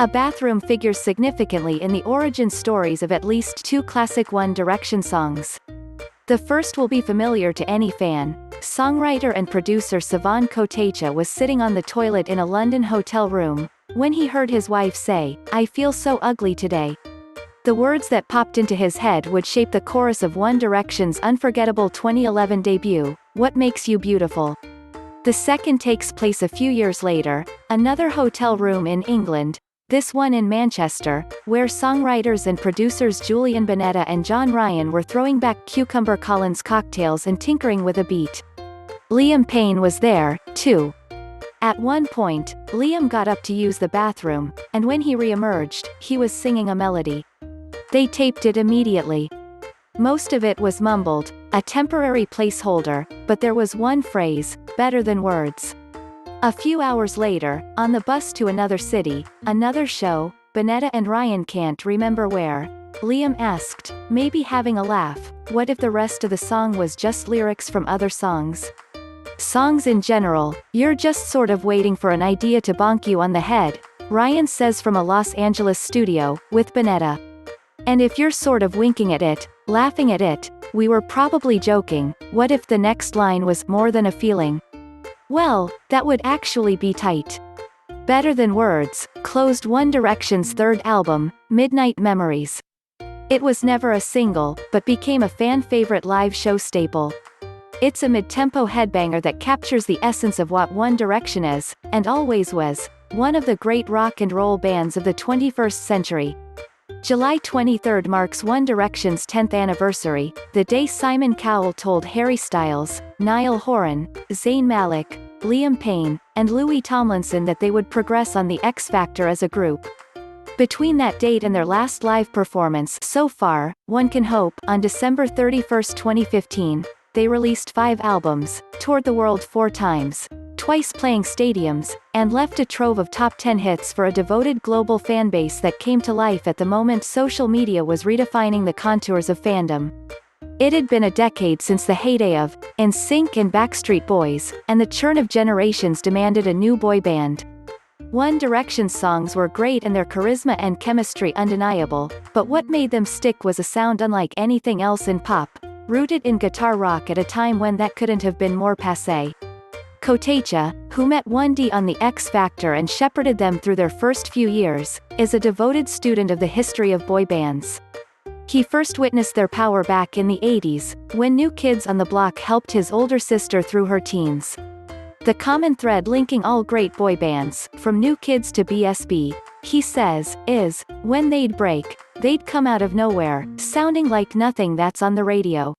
A bathroom figures significantly in the origin stories of at least two classic One Direction songs. The first will be familiar to any fan. Songwriter and producer Savan Kotecha was sitting on the toilet in a London hotel room when he heard his wife say, "I feel so ugly today." The words that popped into his head would shape the chorus of One Direction's unforgettable 2011 debut, "What Makes You Beautiful." The second takes place a few years later, another hotel room in England, this one in Manchester, where songwriters and producers Julian Bunetta and John Ryan were throwing back Cucumber Collins cocktails and tinkering with a beat. Liam Payne was there, too. At one point, Liam got up to use the bathroom, and when he re-emerged, he was singing a melody. They taped it immediately. Most of it was mumbled, a temporary placeholder, but there was one phrase, "better than words." A few hours later, on the bus to another city, another show, Bunetta and Ryan can't remember where, Liam asked, maybe having a laugh, what if the rest of the song was just lyrics from other songs? Songs in general, you're just sort of waiting for an idea to bonk you on the head, Ryan says from a Los Angeles studio, with Bunetta. And if you're sort of winking at it, laughing at it, we were probably joking, what if the next line was more than a feeling? Well, that would actually be tight. Better Than Words closed One Direction's third album, Midnight Memories. It was never a single, but became a fan-favorite live show staple. It's a mid-tempo headbanger that captures the essence of what One Direction is, and always was, one of the great rock and roll bands of the 21st century. July 23 marks One Direction's 10th anniversary, the day Simon Cowell told Harry Styles, Niall Horan, Zayn Malik, Liam Payne, and Louis Tomlinson that they would progress on the X Factor as a group. Between that date and their last live performance so far, one can hope, on December 31, 2015, they released 5 albums, toured the world 4 times, twice playing stadiums, and left a trove of top 10 hits for a devoted global fanbase that came to life at the moment social media was redefining the contours of fandom. It had been a decade since the heyday of NSYNC and Backstreet Boys, and the churn of generations demanded a new boy band. One Direction's songs were great and their charisma and chemistry undeniable, but what made them stick was a sound unlike anything else in pop, rooted in guitar rock at a time when that couldn't have been more passé. Kotecha, who met 1D on the X Factor and shepherded them through their first few years, is a devoted student of the history of boy bands. He first witnessed their power back in the 80s, when New Kids on the Block helped his older sister through her teens. The common thread linking all great boy bands, from New Kids to BSB, he says, is, when they'd break, they'd come out of nowhere, sounding like nothing that's on the radio.